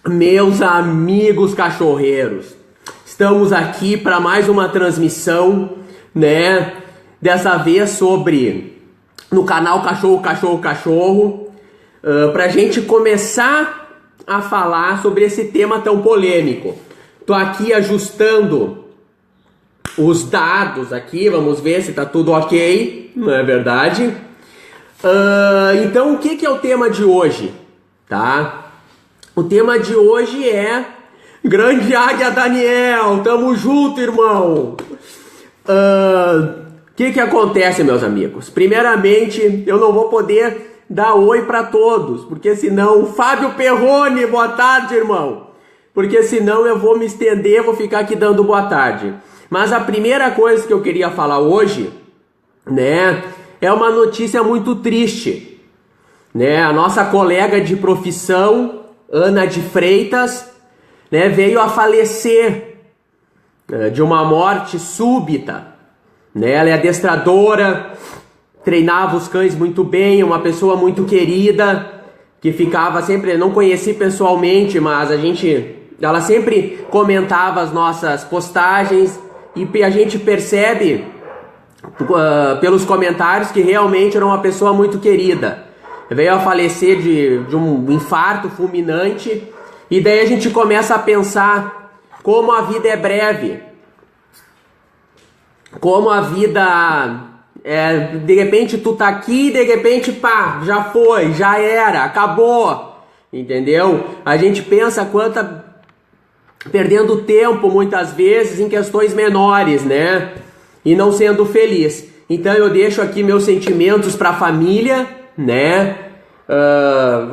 Meus amigos cachorreiros, estamos aqui para mais uma transmissão, né? Dessa vez sobre no canal Cachorro, para a gente começar a falar sobre esse tema tão polêmico. Tô aqui ajustando os dados aqui, vamos ver se tá tudo ok, não é verdade? Então o que é o tema de hoje, tá? O tema de hoje é Grande Águia Daniel, tamo junto, irmão! O que acontece, meus amigos? Primeiramente, eu não vou poder dar oi para todos, porque senão... Fábio Perrone, boa tarde, irmão! Porque senão eu vou me estender, vou ficar aqui dando boa tarde. Mas a primeira coisa que eu queria falar hoje, né, é uma notícia muito triste, né? A nossa colega de profissão, Ana de Freitas, né, veio a falecer de uma morte súbita, né? Ela é adestradora, treinava os cães muito bem, uma pessoa muito querida, que ficava sempre, não conheci pessoalmente, mas ela sempre comentava as nossas postagens e a gente percebe pelos comentários que realmente era uma pessoa muito querida. Veio a falecer de um infarto fulminante, e daí a gente começa a pensar como a vida é breve, como a vida de repente tu tá aqui, de repente pá, já foi, já era, acabou, entendeu? A gente pensa perdendo tempo muitas vezes em questões menores, né? E não sendo feliz. Então eu deixo aqui meus sentimentos para a família, né?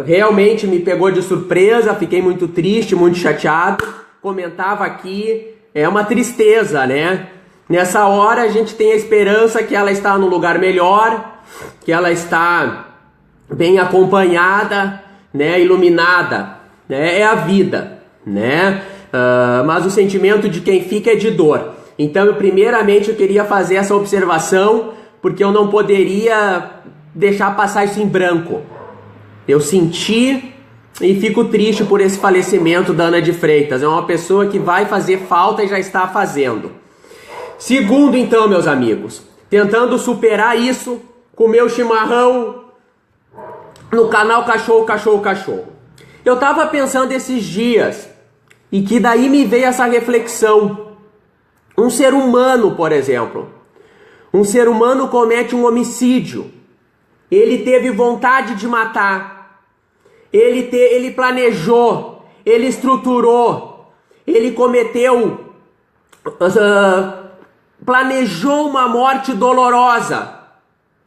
Realmente me pegou de surpresa, fiquei muito triste, muito chateado. Comentava aqui, é uma tristeza, né? Nessa hora a gente tem a esperança que ela está no lugar melhor, que ela está bem acompanhada, né? Iluminada, né? É a vida, né? Mas o sentimento de quem fica é de dor. Então, primeiramente eu queria fazer essa observação, porque eu não poderia deixar passar isso em branco. Eu senti e fico triste por esse falecimento da Ana de Freitas. É uma pessoa que vai fazer falta e já está fazendo. Segundo, então, meus amigos, tentando superar isso com o meu chimarrão no canal Cachorro. Eu estava pensando esses dias, e que daí me veio essa reflexão. Um ser humano, por exemplo, um ser humano comete um homicídio. Ele teve vontade de matar. Ele planejou, ele estruturou, ele planejou uma morte dolorosa,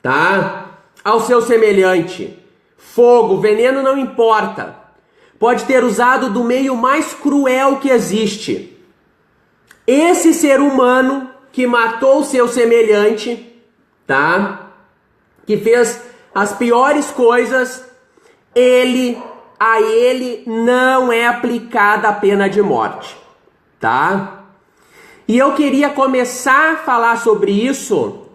tá? Ao seu semelhante. Fogo, veneno não importa. Pode ter usado do meio mais cruel que existe. Esse ser humano que matou o seu semelhante, tá? Que fez as piores coisas, a ele não é aplicada a pena de morte, tá? E eu queria começar a falar sobre isso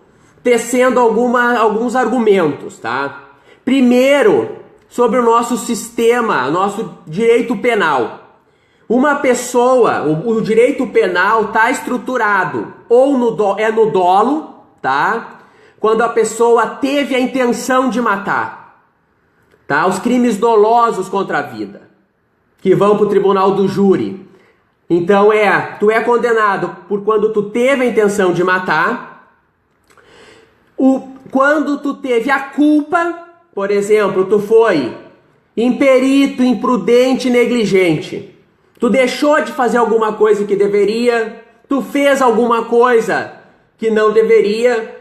tecendo alguns argumentos, tá? Primeiro, sobre o nosso sistema, nosso direito penal. Uma pessoa, o direito penal está estruturado ou no dolo, tá? Quando a pessoa teve a intenção de matar. Tá? Os crimes dolosos contra a vida, que vão para o tribunal do júri. Então tu é condenado por quando tu teve a intenção de matar. Quando tu teve a culpa, por exemplo, tu foi imperito, imprudente, negligente. Tu deixou de fazer alguma coisa que deveria, tu fez alguma coisa que não deveria,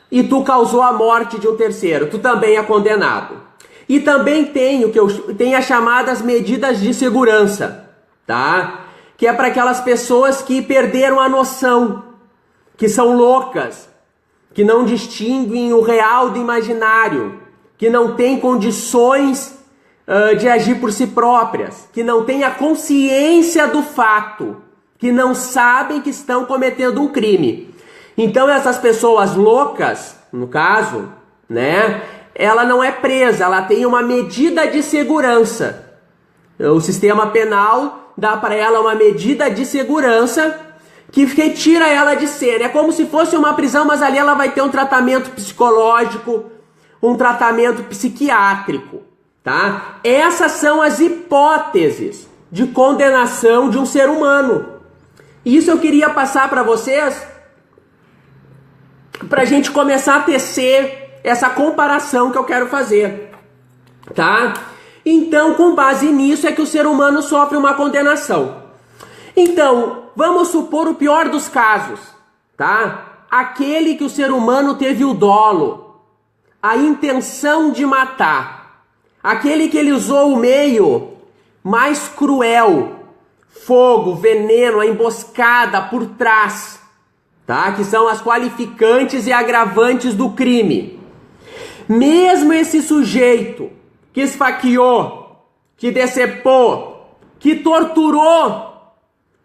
e tu causou a morte de um terceiro. Tu também é condenado. E também tem as chamadas medidas de segurança, tá? Que é para aquelas pessoas que perderam a noção, que são loucas, que não distinguem o real do imaginário, que não têm condições de agir por si próprias, que não têm a consciência do fato, que não sabem que estão cometendo um crime. Então essas pessoas loucas, no caso, né? Ela não é presa, ela tem uma medida de segurança. O sistema penal dá para ela uma medida de segurança que retira ela de cena. É como se fosse uma prisão, mas ali ela vai ter um tratamento psicológico, um tratamento psiquiátrico, tá? Essas são as hipóteses de condenação de um ser humano. Isso eu queria passar para vocês, para a gente começar a tecer essa comparação que eu quero fazer, tá? Então, com base nisso é que o ser humano sofre uma condenação. Então, vamos supor o pior dos casos, tá? Aquele que o ser humano teve o dolo, a intenção de matar, aquele que ele usou o meio mais cruel, fogo, veneno, a emboscada por trás, tá? Que são as qualificantes e agravantes do crime. Mesmo esse sujeito que esfaqueou, que decepou, que torturou,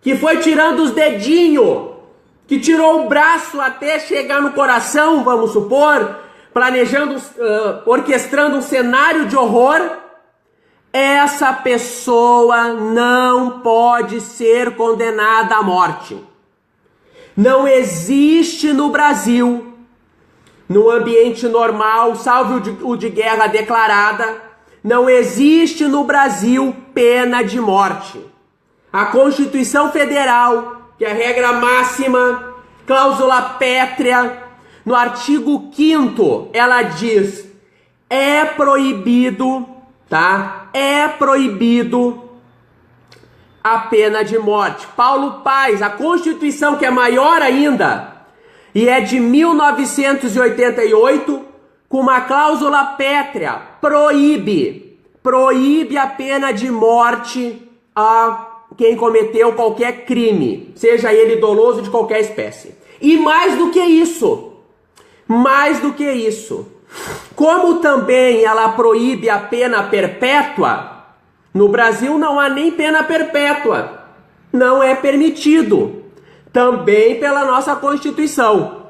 que foi tirando os dedinhos, que tirou o braço até chegar no coração, vamos supor, planejando, orquestrando um cenário de horror, essa pessoa não pode ser condenada à morte. Não existe no Brasil, no ambiente normal, salvo o de guerra declarada, não existe no Brasil pena de morte. A Constituição Federal, que é a regra máxima, cláusula pétrea, no artigo 5º, ela diz: é proibido, tá? É proibido a pena de morte. Paulo Paes, a Constituição, que é maior ainda, e é de 1988, com uma cláusula pétrea, proíbe a pena de morte a quem cometeu qualquer crime, seja ele doloso de qualquer espécie. E mais do que isso, como também ela proíbe a pena perpétua, no Brasil não há nem pena perpétua, não é permitido, também pela nossa Constituição.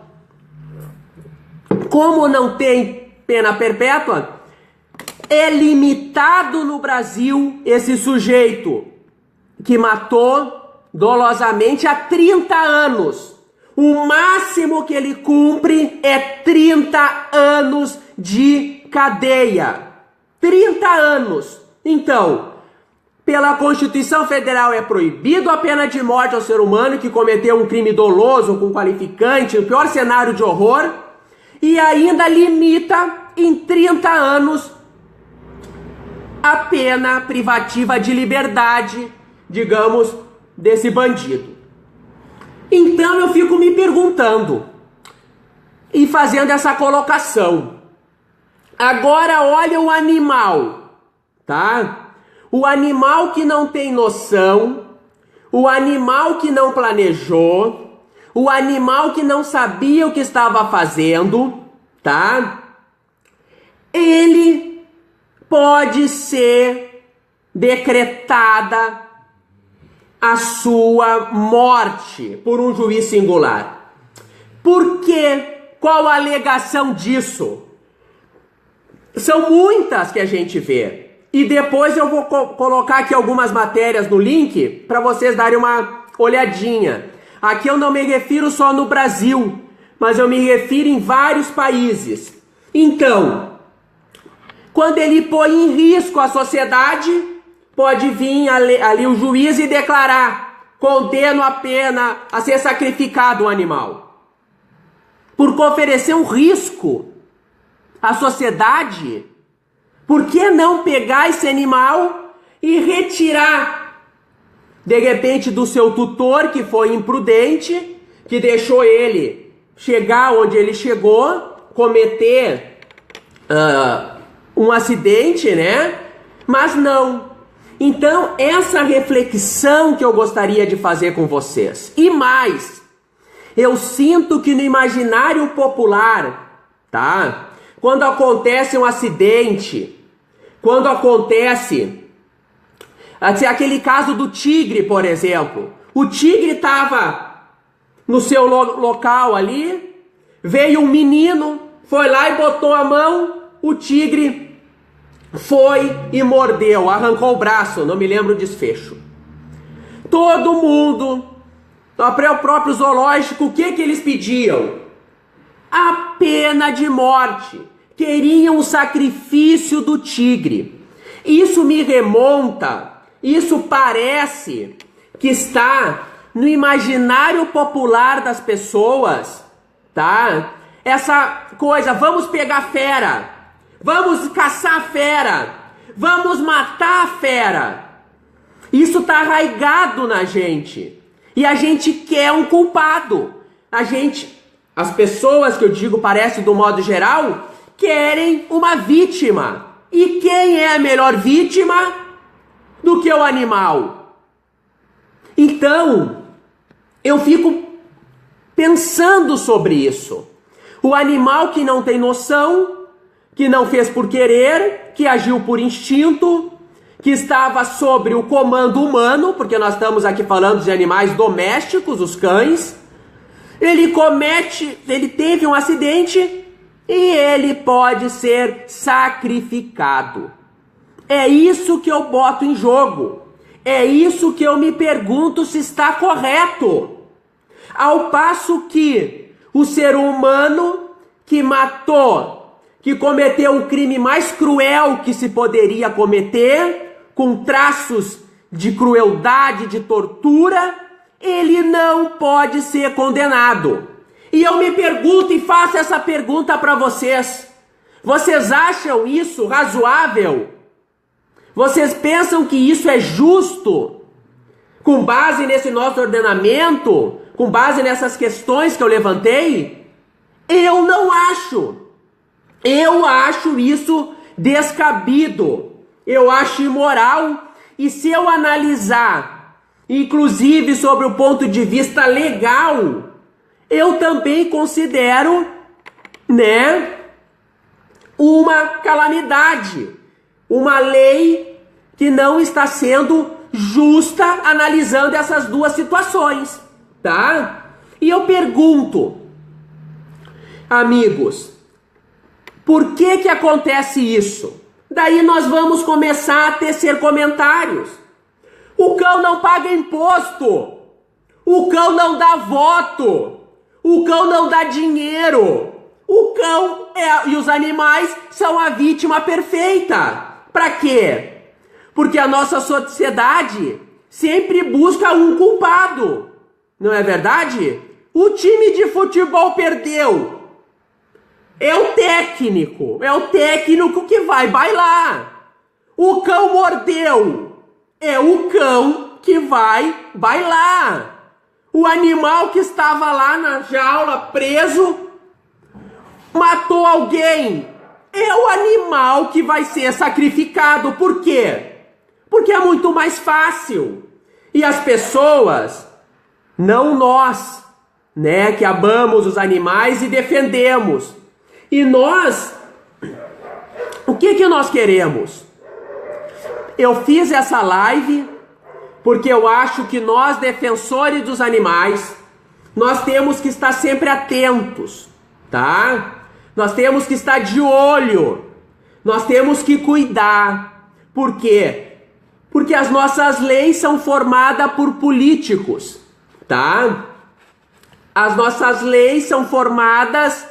Como não tem pena perpétua, é limitado no Brasil esse sujeito que matou dolosamente há 30 anos. O máximo que ele cumpre é 30 anos de cadeia. 30 anos. Então, pela Constituição Federal é proibido a pena de morte ao ser humano que cometeu um crime doloso com qualificante, o pior cenário de horror, e ainda limita em 30 anos a pena privativa de liberdade, digamos, desse bandido. Então eu fico me perguntando e fazendo essa colocação. Agora olha o animal, tá? O animal que não tem noção, o animal que não planejou, o animal que não sabia o que estava fazendo, tá? Ele pode ser decretada a sua morte por um juiz singular. Por quê? Qual a alegação disso? São muitas que a gente vê. E depois eu vou colocar aqui algumas matérias no link para vocês darem uma olhadinha. Aqui eu não me refiro só no Brasil, mas eu me refiro em vários países. Então, quando ele põe em risco a sociedade, pode vir ali o juiz e declarar: condeno a pena a ser sacrificado o animal. Por oferecer um risco à sociedade, por que não pegar esse animal e retirar, de repente, do seu tutor, que foi imprudente, que deixou ele chegar onde ele chegou, cometer um acidente, né? Mas não. Então, essa reflexão que eu gostaria de fazer com vocês. E mais, eu sinto que no imaginário popular, tá? Quando acontece um acidente, quando acontece aquele caso do tigre, por exemplo. O tigre estava no seu local ali, veio um menino, foi lá e botou a mão, o tigre foi e mordeu, arrancou o braço, não me lembro o desfecho. Todo mundo, o próprio zoológico, o que eles pediam? A pena de morte. Queriam o sacrifício do tigre. Isso me remonta, isso parece que está no imaginário popular das pessoas, tá? Essa coisa, vamos pegar fera, vamos caçar a fera, vamos matar a fera. Isso está arraigado na gente. E a gente quer um culpado. As pessoas que eu digo, parece do modo geral, querem uma vítima. E quem é a melhor vítima do que o animal? Então, eu fico pensando sobre isso. O animal que não tem noção, que não fez por querer, que agiu por instinto, que estava sobre o comando humano, porque nós estamos aqui falando de animais domésticos, os cães. Ele teve um acidente e ele pode ser sacrificado. É isso que eu boto em jogo. É isso que eu me pergunto se está correto. Ao passo que o ser humano que matou, que cometeu o crime mais cruel que se poderia cometer, com traços de crueldade, de tortura, ele não pode ser condenado. E eu me pergunto e faço essa pergunta para vocês. Vocês acham isso razoável? Vocês pensam que isso é justo? Com base nesse nosso ordenamento? Com base nessas questões que eu levantei? Eu não acho. Eu acho isso descabido. Eu acho imoral. E se eu analisar, inclusive sobre o ponto de vista legal, eu também considero, uma calamidade, uma lei que não está sendo justa analisando essas duas situações, tá? E eu pergunto, amigos, por que acontece isso? Daí nós vamos começar a tecer comentários. O cão não paga imposto, o cão não dá voto, o cão não dá dinheiro. O cão e os animais são a vítima perfeita. Para quê? Porque a nossa sociedade sempre busca um culpado. Não é verdade? O time de futebol perdeu. É o técnico que vai bailar. O cão mordeu. É o cão que vai bailar. O animal que estava lá na jaula preso matou alguém. É o animal que vai ser sacrificado. Por quê? Porque é muito mais fácil. E as pessoas, não nós, que amamos os animais e defendemos. E nós, o que nós queremos? Eu fiz essa live porque eu acho que nós, defensores dos animais, nós temos que estar sempre atentos, tá? Nós temos que estar de olho, nós temos que cuidar. Por quê? Porque as nossas leis são formadas por políticos, tá? As nossas leis são formadas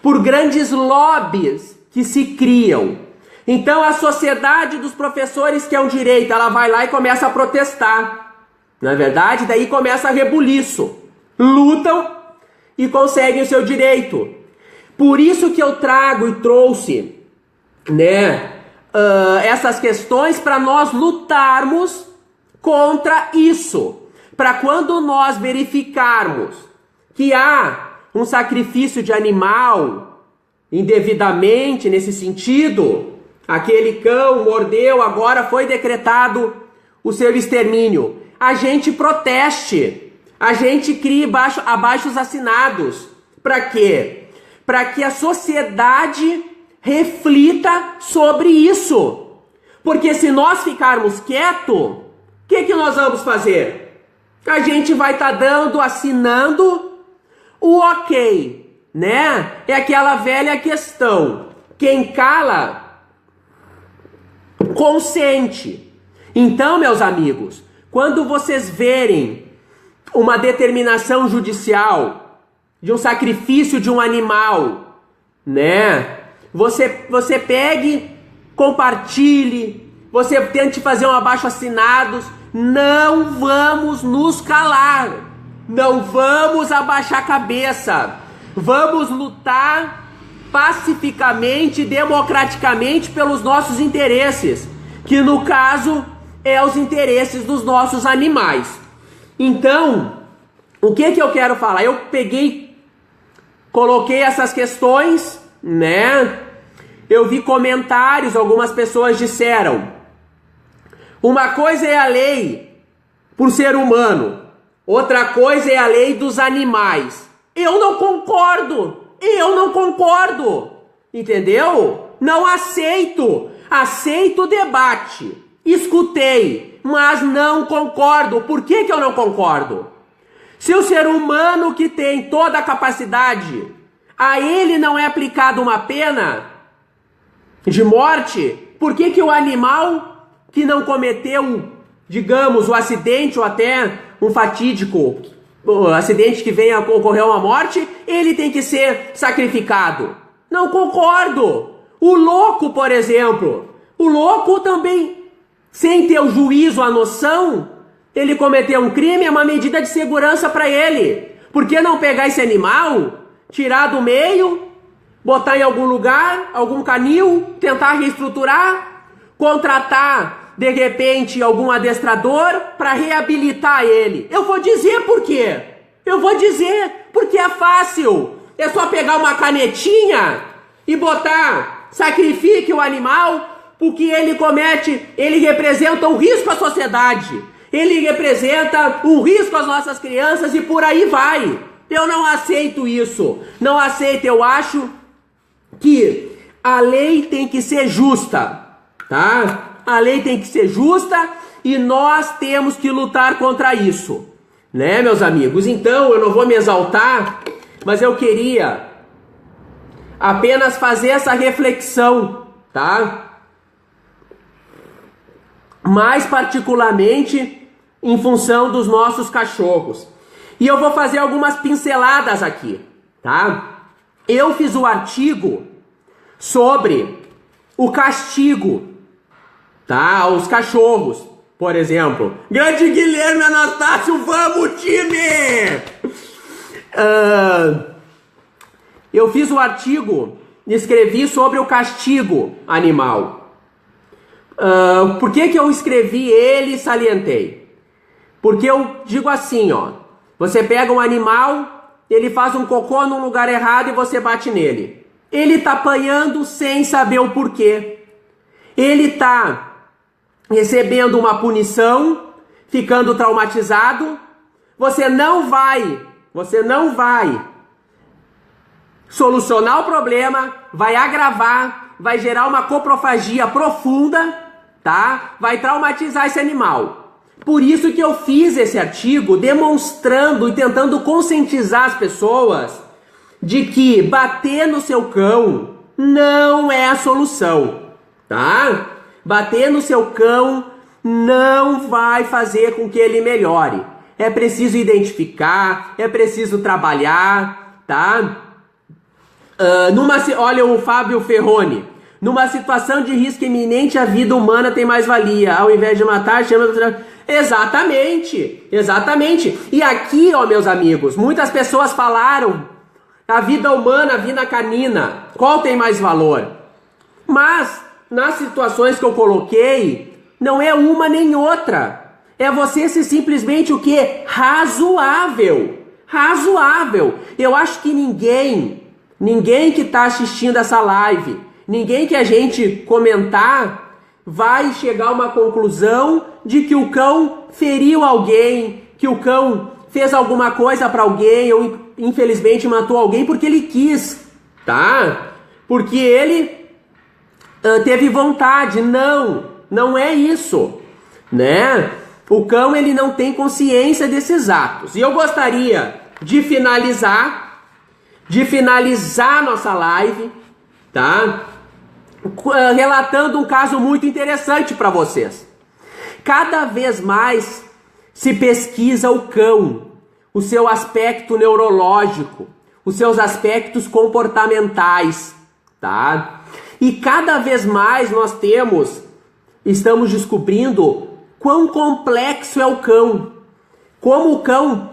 por grandes lobbies que se criam. Então a sociedade dos professores, que é um direito, ela vai lá e começa a protestar. Não é verdade? Daí começa a rebuliço. Lutam e conseguem o seu direito. Por isso que eu trago e trouxe, essas questões para nós lutarmos contra isso. Para quando nós verificarmos que há um sacrifício de animal indevidamente nesse sentido, aquele cão mordeu, agora foi decretado o seu extermínio, a gente proteste, a gente crie abaixos assinados. Para quê? Para que a sociedade reflita sobre isso. Porque se nós ficarmos quietos, o que nós vamos fazer? A gente vai estar assinando o ok, É aquela velha questão. Quem cala consente. Então, meus amigos, quando vocês verem uma determinação judicial de um sacrifício de um animal, né? Você pegue, compartilhe, você tente fazer um abaixo-assinados. Não vamos nos calar, não vamos abaixar a cabeça, vamos lutar pacificamente, democraticamente pelos nossos interesses, que no caso é os interesses dos nossos animais. Então, o que eu quero falar? Eu coloquei essas questões, né? Eu vi comentários, algumas pessoas disseram: uma coisa é a lei por ser humano, outra coisa é a lei dos animais. Eu não concordo, entendeu? Não aceito o debate, escutei, mas não concordo. Por que eu não concordo? Se o ser humano que tem toda a capacidade, a ele não é aplicada uma pena de morte, por que o animal que não cometeu, digamos, o acidente ou até um fatídico acidente que venha a ocorrer uma morte, ele tem que ser sacrificado? Não concordo. O louco, por exemplo, o louco também, sem ter o juízo, a noção, ele cometeu um crime, é uma medida de segurança para ele. Por que não pegar esse animal, tirar do meio, botar em algum lugar, algum canil, tentar reestruturar, contratar, de repente, algum adestrador para reabilitar ele? Eu vou dizer por quê. Porque é fácil. É só pegar uma canetinha e botar, sacrifique o animal, porque ele representa um risco à sociedade. Ele representa um risco às nossas crianças e por aí vai. Eu não aceito isso. Não aceito, eu acho que a lei tem que ser justa, tá? A lei tem que ser justa e nós temos que lutar contra isso, né, meus amigos? Então, eu não vou me exaltar, mas eu queria apenas fazer essa reflexão, tá? Mais particularmente em função dos nossos cachorros. E eu vou fazer algumas pinceladas aqui, tá? Eu fiz o artigo sobre o castigo, tá, aos cachorros, por exemplo. Grande Guilherme Anastácio, vamos, time! Eu fiz o artigo, escrevi sobre o castigo animal. Por que eu escrevi ele e salientei? Porque eu digo assim, ó, você pega um animal, ele faz um cocô num lugar errado e você bate nele. Ele tá apanhando sem saber o porquê. Ele tá recebendo uma punição, ficando traumatizado. Você não vai solucionar o problema, vai agravar, vai gerar uma coprofagia profunda, tá? Vai traumatizar esse animal. Por isso que eu fiz esse artigo demonstrando e tentando conscientizar as pessoas de que bater no seu cão não é a solução, tá? Bater no seu cão não vai fazer com que ele melhore. É preciso identificar, é preciso trabalhar, tá? Olha o Fábio Ferroni. Numa situação de risco iminente, a vida humana tem mais valia. Ao invés de matar, chama... Exatamente. E aqui, ó, meus amigos, muitas pessoas falaram a vida humana, a vida canina, qual tem mais valor? Mas, nas situações que eu coloquei, não é uma nem outra. É você ser simplesmente o quê? Razoável. Eu acho que ninguém que está assistindo essa live, ninguém que a gente comentar, vai chegar a uma conclusão de que o cão feriu alguém, que o cão fez alguma coisa para alguém ou infelizmente matou alguém porque ele quis, tá? Porque ele teve vontade. Não é isso, né? O cão, ele não tem consciência desses atos. E eu gostaria de finalizar nossa live, tá? relatando um caso muito interessante para vocês. Cada vez mais se pesquisa o cão, o seu aspecto neurológico, os seus aspectos comportamentais, tá? E cada vez mais nós estamos descobrindo quão complexo é o cão, como o cão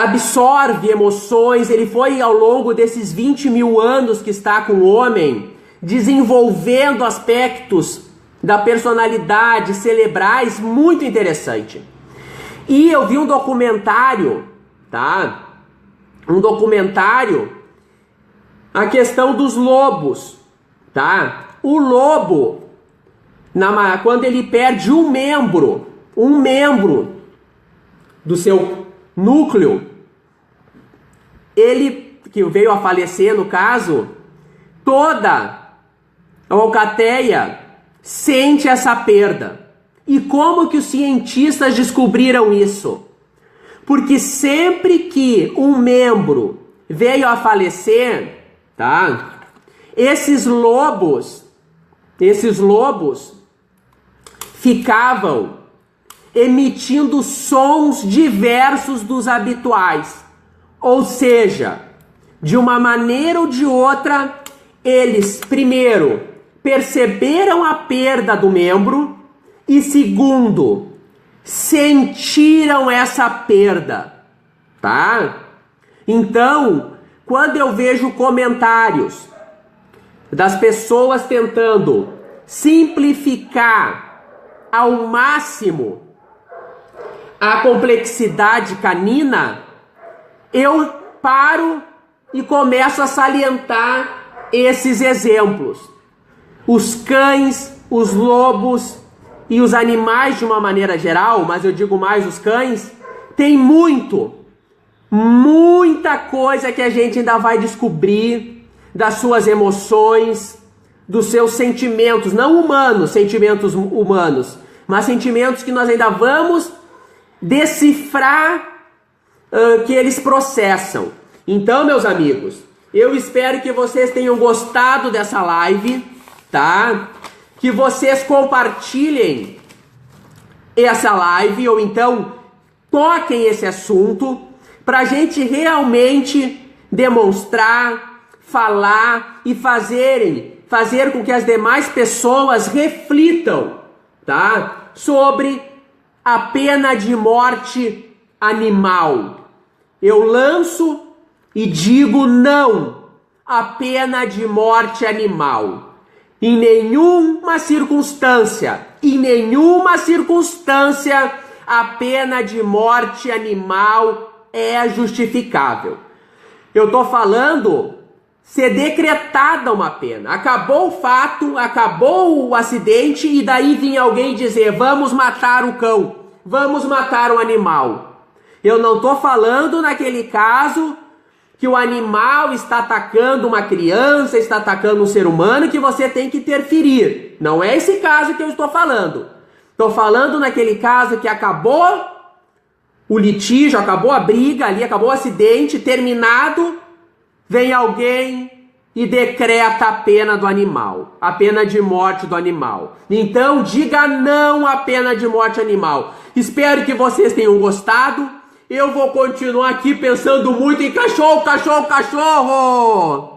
absorve emoções. Ele foi, ao longo desses 20 mil anos que está com o homem, desenvolvendo aspectos da personalidade cerebrais muito interessante. E eu vi um documentário, tá? Um documentário, a questão dos lobos, tá? O lobo, quando ele perde um membro do seu núcleo, ele, que veio a falecer no caso, toda a alcateia sente essa perda. E como que os cientistas descobriram isso? Porque sempre que um membro veio a falecer, tá? Esses lobos ficavam emitindo sons diversos dos habituais. Ou seja, de uma maneira ou de outra, eles, primeiro, perceberam a perda do membro e, segundo, sentiram essa perda, tá? Então, quando eu vejo comentários das pessoas tentando simplificar ao máximo a complexidade canina, eu paro e começo a salientar esses exemplos. Os cães, os lobos e os animais de uma maneira geral, mas eu digo mais os cães, tem muita coisa que a gente ainda vai descobrir das suas emoções, dos seus sentimentos, não humanos, sentimentos humanos, mas sentimentos que nós ainda vamos decifrar, que eles processam. Então, meus amigos, eu espero que vocês tenham gostado dessa live, tá? Que vocês compartilhem essa live, ou então toquem esse assunto, para a gente realmente demonstrar, falar e fazer com que as demais pessoas reflitam, tá? Sobre a pena de morte animal. Eu lanço e digo não à pena de morte animal. Em nenhuma circunstância, a pena de morte animal é justificável. Eu tô falando ser decretada uma pena. Acabou o fato, acabou o acidente e daí vinha alguém dizer: vamos matar o cão, vamos matar o animal. Eu não tô falando naquele caso que o animal está atacando uma criança, está atacando um ser humano, que você tem que interferir. Não é esse caso que eu estou falando. Estou falando naquele caso que acabou o litígio, acabou a briga ali, acabou o acidente, terminado, vem alguém e decreta a pena do animal, a pena de morte do animal. Então, diga não à pena de morte animal. Espero que vocês tenham gostado. Eu vou continuar aqui pensando muito em cachorro, cachorro, cachorro!